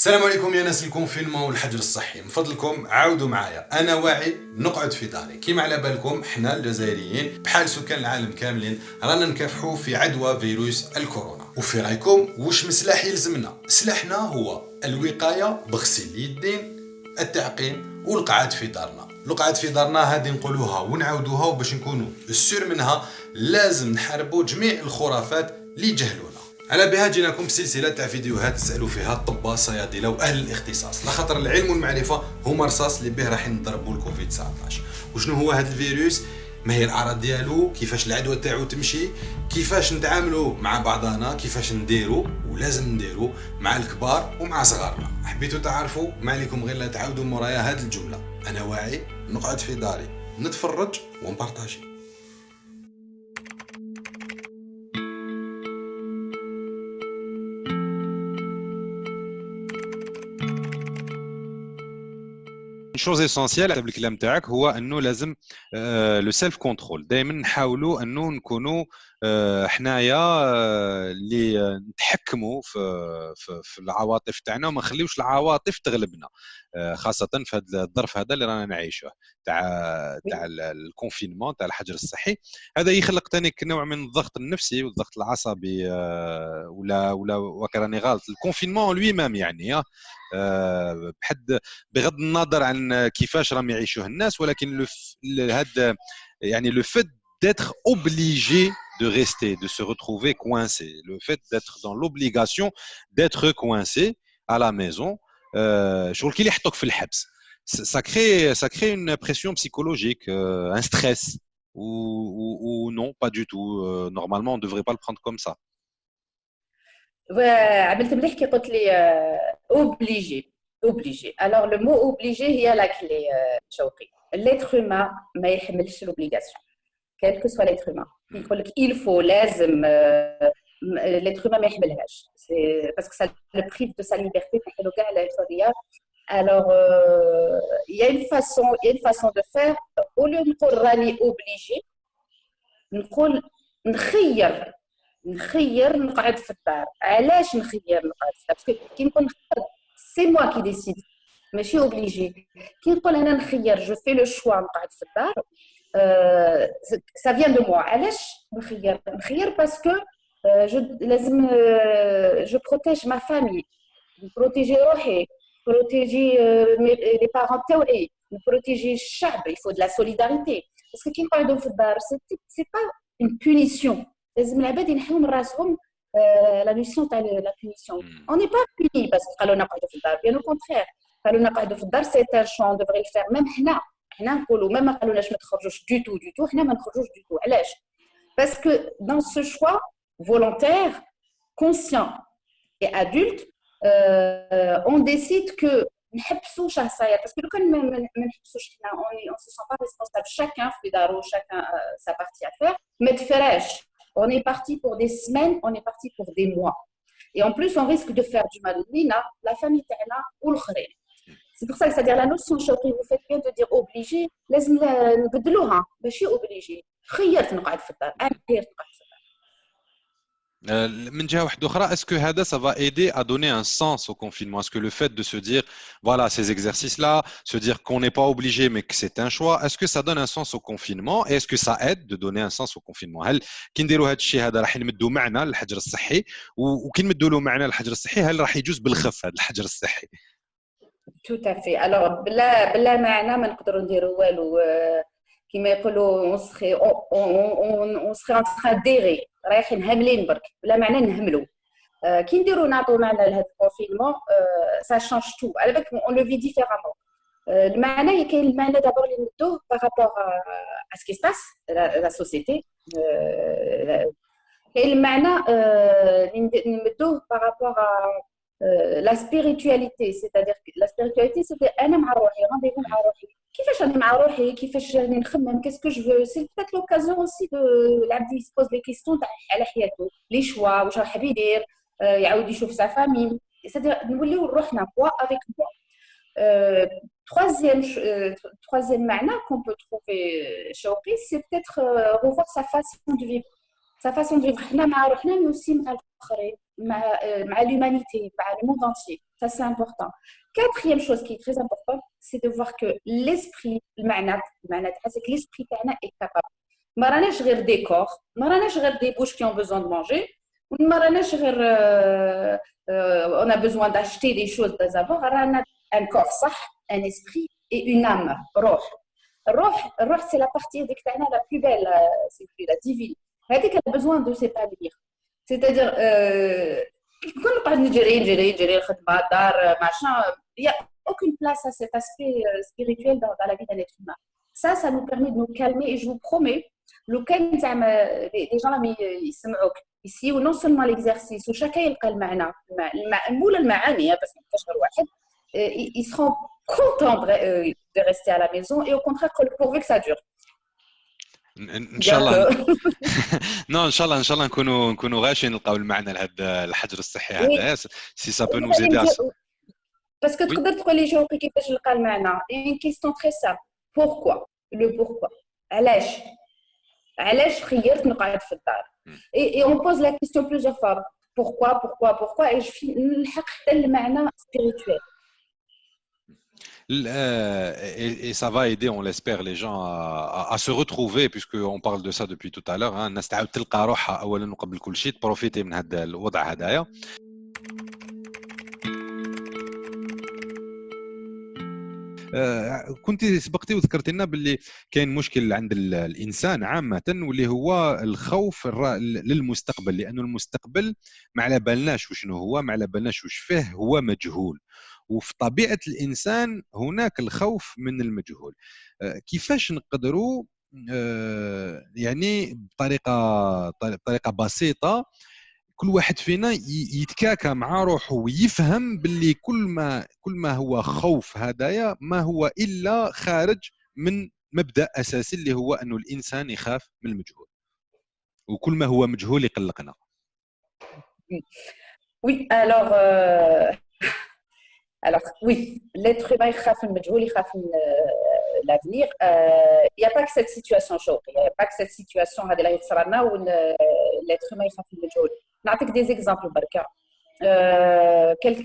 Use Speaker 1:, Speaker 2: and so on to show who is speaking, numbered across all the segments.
Speaker 1: السلام عليكم يا ناس الكونفينمون والحجر الصحي، من فضلكم عاودوا معايا. انا واعي نقعد في داري. كيما على بالكم حنا الجزائريين بحال سكان العالم كاملين رانا نكافحوا في عدوى فيروس الكورونا. وفي رايكم واش من سلاح يلزمنا؟ سلاحنا هو الوقايه بغسيل اليدين، التعقيم والقعاد في دارنا. القعاد في دارنا هذه نقولوها ونعاودوها، وباش نكونوا السور منها لازم نحاربوا جميع الخرافات اللي جهلونا. على بها جيناكم بسلسله تاع فيديوهات تسالوا فيها الطباء الصيادله واهل الاختصاص، لخاطر العلم والمعرفه هما رصاص اللي به راح نضربوا الكوفيد 19. وشنو هو هذا الفيروس؟ ما هي الاعراض ديالو؟ كيفاش العدوى تاعو تمشي؟ كيفاش نتعاملوا مع بعضنا؟ كيفاش نديروا ولازم نديروا مع الكبار ومع صغارنا؟ حبيتوا تعرفوا؟ ما عليكم غير لا تعاودوا مورايا هذه الجمله: انا واعي نقعد في داري نتفرج ونبارطاجي.
Speaker 2: Une chose essentielle قبل الكلام تاعك هو انه لازم لو سيلف كنترول. دائما نحاولوا انه نكونوا حنايا اللي نتحكموا في العواطف تاعنا وما نخليوش العواطف تغلبنا، خاصه في هذا الظرف هذا اللي رانا نعيشه تاع الكونفينمون تاع الحجر الصحي. هذا يخلق ثاني نوع من الضغط النفسي والضغط العصبي، ولا وكراني غلط الكونفينمون لوي مام يعني بحد بغض النظر عن كيفاش راهم يعيشوه الناس، ولكن هذا يعني لو فيت d'être obligé de rester, de se retrouver coincé, le fait d'être dans l'obligation d'être coincé à la maison, شغل كي يحطوك في الحبس، ça crée une pression psychologique, un stress ou non, pas du tout. Normalement on ne devrait pas le prendre comme ça.
Speaker 3: عملت مليح كي قلت لي obligé. Alors le mot obligé هي la clé. شوقي l'être humain ما يحملش l'obligation quel que soit l'être humain. يقول لك il faut لازم l'être humain ما يحملهاش parce que ça le prive de sa liberté تحلو كاع الحريه. Alors il y a une façon de faire. au lieu نقول راني obligé نقول نخير نقعد في الدار. علاش نخير نقعد في الدار؟ باسكو كي نقول نخير سي موا كي ديسيد ماشي اوبليجي. كي نقول انا نخير جو في لو شوا نقعد في الدار، سا فيان دو موا. علاش نخير باسكو لازم جو بروتيج ما فامي، نبروتيجي روحي، نبروتيجي لي بارون تاوعي، نبروتيجي الشعب. يفو دو لا سوليداريتي باسكو كي نقعدوا في الدار سي با اون بونيسيون. لازم العباد ينحيو من راسهم لا نوسيون تاع لا بونيسيون. اون ني با بوني باسكو قالوا لنا نقعدوا في الدار، بيان او كونترير قالوا لنا نقعدوا في الدار سي ان شون دوفري فير. ميم حنا نقولوا ميم ما قالولناش ما تخرجوش دو تو، حنا ما نخرجوش دو تو. علاش؟ باسكو دون سو شوا فولونتير كونسيون اي ادولت اون ديسيد كو نحبسوا شخصيات. باسكو لو كان ما نحبسوش حنا اون سو سون با ريسبونسابل، شاكان في دارو، شاكان سا بارتي ا فير. ما تفراش. On est parti pour des semaines, on est parti pour des mois. Et en plus, on risque de faire du mal lina, la famille تاعنا والآخرين. C'est pour ça que c'est-à-dire la notion شوقي vous faites bien de dire obligé، لازم نبدلوها ماشي obligé. خيرت نقعد في الدار، انا خيرت نقعد في الدار.
Speaker 2: من جهة واحدة أخرى, est-ce que هذا ça va aider à donner un sens au confinement? Est-ce que le fait de se dire voilà ces exercices-là, se dire qu'on n'est pas obligé mais que c'est un choix, est-ce que ça donne un sens au confinement et est-ce que ça aide de donner un sens au confinement? هل كي نديروا هذا الشيء هذا راح نمدوا معنى للحجر الصحي, وكي نمدوا له معنى للحجر الصحي هل راح يجوز بالخف هذا الحجر الصحي؟
Speaker 3: Tout à fait. Alors بلا معنى ما نقدروا نديروا والو. كما يقولوا on serait en train d'errer، رايحين هاملين برك بلا معنى نهملوا. كي نديروا نعطوا معنى لهذا الكونفينمون ça change tout. على بالك on le vit différemment. المعنى كاين المعنى دابور اللي ندوه par rapport à ce qui se passe la société. كاين المعنى اللي ندوه par rapport à la spiritualité. c'est-à-dire que la spiritualité c'est انا مع روحي، rendez-vous مع روحي. كيفاش راني مع روحي، كيفاش راني نخمم، qu'est-ce que je veux. c'est peut-être l'occasion aussi de العبد يسبوز لي كيستيون تاع على حياته، لي شوا، واش راح يدير، يعاود يشوف سا فامي. c'est-à-dire نوليو روحنا بوا افيك بوا. troisième معنى qu'on peut trouver شوقي c'est peut-être revoir sa façon de vivre. حنا مع روحنا mais aussi مع الاخرين. مع l'humanité, مع le monde entier. Ça, c'est important. Quatrième chose qui est très importante, c'est de voir que l'esprit, المعنى c'est que l'esprit تاعنا est capable. ما راناش غير des corps, ما راناش غير des bouches qui ont besoin de manger, ما راناش غير on a besoin d'acheter des choses d'abord, رانا un corps صح, un esprit et une âme, الروح c'est la partie هذيك تاعنا la plus belle, c'est la divine. هذيك elle a besoin de s'épanouir. C'est-à-dire كون نقعد نجري الخدمه الدار machin, il y a aucune place à cet aspect spirituel dans la vie d'un être humain. Ça nous permet de nous calmer et je vous promets لو كان زعما les gens اللي يسمعوك ici ou non seulement l'exercice وشكا يلقى المعنى ولا المعاني بس ما كاش غير واحد, ils seront contents de rester à la maison et au contraire pourvu que ça dure.
Speaker 2: ان شاء الله نو ان شاء الله نكونوا غاشين نلقاو المعنى لهذا الحجر الصحي هذا سي سا بو نوز ايدي
Speaker 3: باسكو تقدر تقول لي شوقي كيفاش نلقى المعنى. une question très simple, pourquoi, le pourquoi, علاش خيرت نقعد في الدار et on pose la question plusieurs fois, pourquoi et je نلحق حتى المعنى spirituel.
Speaker 2: Et ça va aider, on l'espère, les gens à se retrouver, puisqu'on parle de ça depuis tout à l'heure. الناس تعاود تلقى روحها اولا وقبل كل شيء, تبروفيتي من هذا الوضع هذايا. كنت سبقتي وذكرت لنا باللي كاين مشكل عند الانسان عامه واللي هو الخوف للمستقبل, لانه المستقبل ما على بالناش وشنو هو, ما على بالناش وش فيه, هو مجهول. وفي طبيعة الإنسان هناك الخوف من المجهول. كيفاش نقدروا يعني بطريقة بسيطة كل واحد فينا يتكاكى مع روحه ويفهم باللي كل ما هو خوف هدايا ما هو إلا خارج من مبدأ أساسي اللي هو أنه الإنسان يخاف من المجهول, وكل ما هو مجهول يقلقنا.
Speaker 3: Oui, alors oui, l'être humain يخاف من المجهول, يخاف من l'avenir. Il n'y a pas que cette situation شوق, il n'y a pas que cette situation هذه اللي تصرى لنا l'être humain يخاف من المجهول. نعطيك des exemples بركة.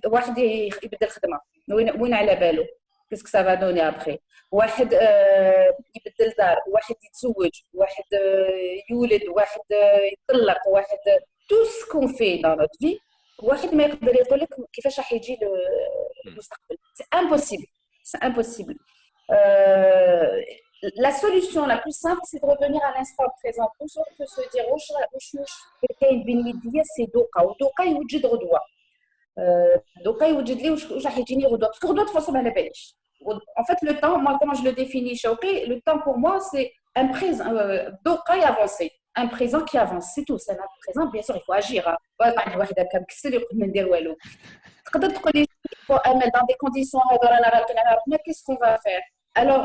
Speaker 3: واحد يبدل خدمة, وين على باله qu'est-ce que ça va donner après. واحد يبدل دار, واحد يتزوج, واحد يولد, واحد يطلق, واحد tout ce qu'on fait dans notre vie, واحد ما يقدر يقول لك كيفاش راح يجي المستقبل. c'est impossible. La solution la plus simple, c'est de revenir à l'instant présent. On peut se dire واش كاين بين يديا سي دوقا يوجد غدوه, دوقا يوجد لي واش راح يجيني غدوه, باسكو غدوه تفاصل ما على باليش. En fait, le temps, moi, comment je le définis, Chouki, le temps pour moi, c'est un présent, دوقا يavancé, un présent qui avance, c'est tout. C'est un présent, bien sûr, il faut agir. واحد واحده كنكسل يقول ما ندير والو. تقدر تقول لي dans des conditions qu'est-ce qu'on va faire. Alors,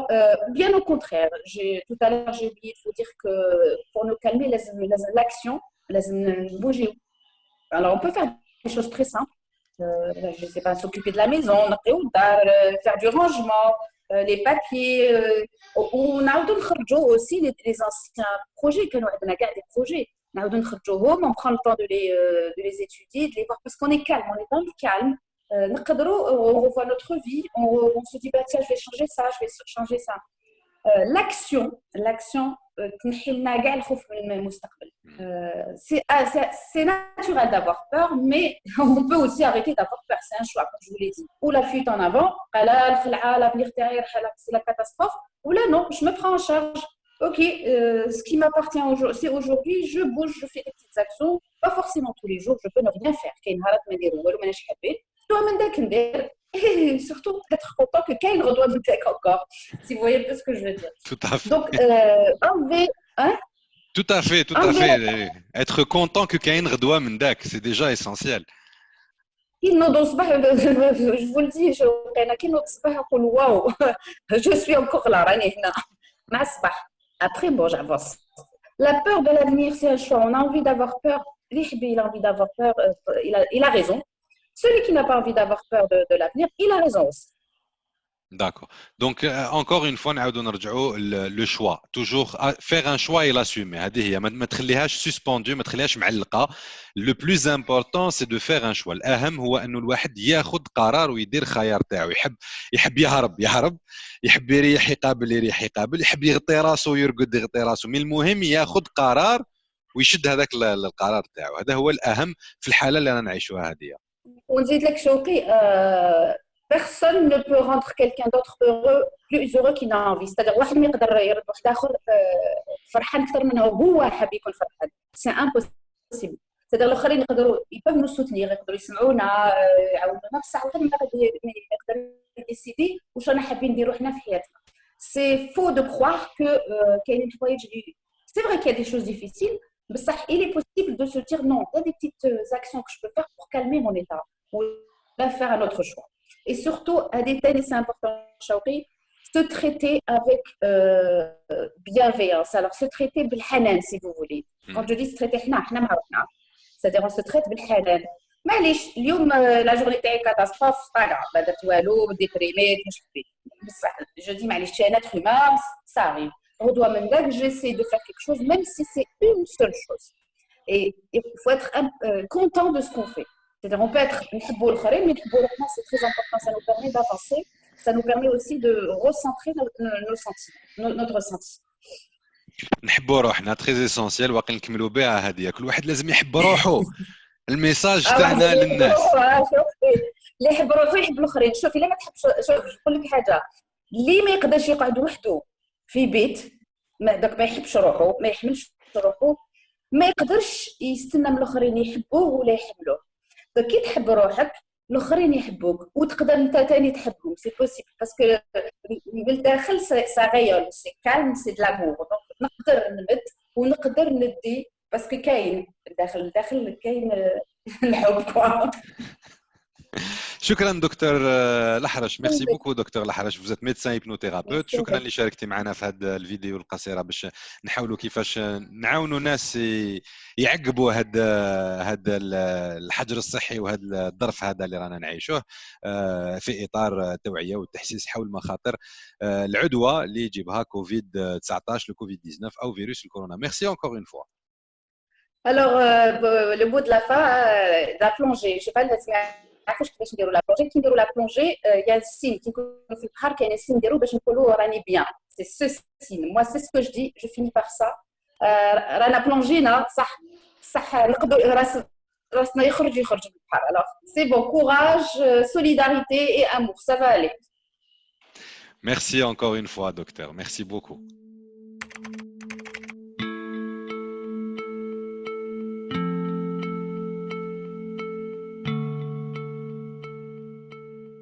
Speaker 3: bien au contraire, tout à l'heure j'ai oublié de vous dire que pour nous calmer, l'action, bouger. Alors, on peut faire des choses très simples. Je ne sais pas, s'occuper de la maison, faire du rangement, les papiers. On a aussi les anciens projets que nous avons des projets. On prend le temps de les étudier, de les voir parce qu'on est calme, on est dans le calme. On revoit notre vie, on se dit bah, tiens, je vais changer ça, je vais changer ça. L'action c'est naturel d'avoir peur, mais on peut aussi arrêter d'avoir peur, c'est un choix, comme je vous l'ai dit. Ou la fuite en avant, l'avenir derrière, c'est la catastrophe, ou là non, je me prends en charge. Ok, ce qui m'appartient aujourd'hui, c'est aujourd'hui, je bouge, je fais des petites actions, pas forcément tous les jours, je peux ne rien faire. Et surtout être content que Kane redoit du tech encore, si vous voyez un peu ce que je veux dire.
Speaker 2: Tout à fait.
Speaker 3: Donc, enlever, hein?
Speaker 2: Tout à fait. Être content que Kane redoit Mendak, c'est déjà essentiel.
Speaker 3: Je vous le dis, je suis encore là. Après, bon, j'avance. La peur de l'avenir, c'est un choix. On a envie d'avoir peur. Il a envie d'avoir peur. Il a raison. Celui qui n'a pas envie d'avoir peur de l'avenir, il a raison aussi.
Speaker 2: D'accord. Donc, encore une fois, نعاودوا نرجعوا le choix. Toujours faire un choix et l'assumer. هذه هي ما تخليهاش suspendu، ما تخليهاش معلقة. Le plus important, c'est de faire un choix. الأهم هو إنه الواحد ياخذ قرار ويدير خيار تاعو. يحب يهرب يهرب، يحب يريح يقابل يريح يقابل، يحب يغطي راسه يرقد يغطي راسه. من المهم ياخذ قرار ويشد هذاك القرار تاعو. هذا هو الأهم في الحالة اللي رانا نعيشوها هذه.
Speaker 3: ونزيد لك شوقي personne ne peut rendre quelqu'un d'autre heureux plus heureux qu'il n'a envie. C'est-à-dire واحد ما يقدر يرد واحد اخر فرحان اكثر منه هو حاب يكون فرحان. C'est impossible. C'est-à-dire الاخرين يقدروا يبغوا nous soutenir، يقدروا يسمعونا يعاونونا، بصح واحد ما يقدر يديسيدي واش رانا حابين نديرو حنا في حياتنا. C'est faux de croire que كاينين حوايج. C'est vrai qu'il y a des choses difficiles. Il est possible de se dire non, il y a des petites actions que je peux faire pour calmer mon état ou faire un autre choix. Et surtout, à des détail, c'est important, Chaouri, se traiter avec bienveillance. Alors, se traiter بالحنان, si vous voulez. Quand je dis se traiter, c'est-à-dire on se traite بالحنان. معليش اليوم لا جورني تاعي كاتاستروف طالع ما درت والو ديبريميت مش حبيت بصح جو دي معليش انا être humain ça arrive. غدوه من داك j'essaie de faire quelque chose même si c'est une seule chose et il faut être content de ce qu'on fait. C'est-à-dire on peut être نحبوا الاخرين mais نحبوا روحنا, c'est très important, ça nous permet d'avancer, ça nous permet aussi de recentrer nos sentiments, notre ressenti.
Speaker 2: نحبوا روحنا تري اسونسيال واقع نكملوا بها هذه. كل واحد لازم يحب روحه. الميساج تاعنا للناس
Speaker 3: اللي يحب روحو يحب الاخرين. شوف الا ما تحبش، شوف نقول لك حاجه، اللي ما يقدرش يقعد وحده في بيت داك ما يحبش روحو، ما يحملش روحو، ما يقدرش يستنى من الاخرين يحبوه ولا يحملوه. دونك كي تحب روحك الاخرين يحبوك وتقدر انت ثاني تحبهم. سي بوسيبل باسكو من الداخل سا غيول، سي كالم، سي دو لامور. دونك نقدر نمد ونقدر ندي باسكو كاين الداخل كاين الحب كوا.
Speaker 2: شكرا دكتور الأحرش. ميرسي بوكو دكتور الأحرش. vous êtes médecin hypnothérapeute. شكرا اللي شاركتي معنا في هذا الفيديو القصيره باش نحاولوا كيفاش نعاونوا الناس يعقبوا هذا الحجر الصحي وهذا الظرف هذا اللي رانا نعيشوه في اطار التوعيه والتحسيس حول مخاطر العدوى اللي يجيبها كوفيد 19 كوفيد 19 او فيروس الكورونا. ميرسي encore une fois.
Speaker 3: Alors le mot de la fin, la plongée, je sais pas عارفاش كيفاش نديروا لا بلونجي. كي نديروا لا بلونجي يا سين كي نكونوا في البحر كاين سين نديروا باش نقولوا راني بيان. سي سو سين موا سي سكو جو دي جو فيني بار سا. رانا بلونجينا صح نقدروا راسنا يخرج من البحر. alors c'est bon, courage, solidarité et amour, ça va aller.
Speaker 2: Merci encore une fois docteur. Merci beaucoup.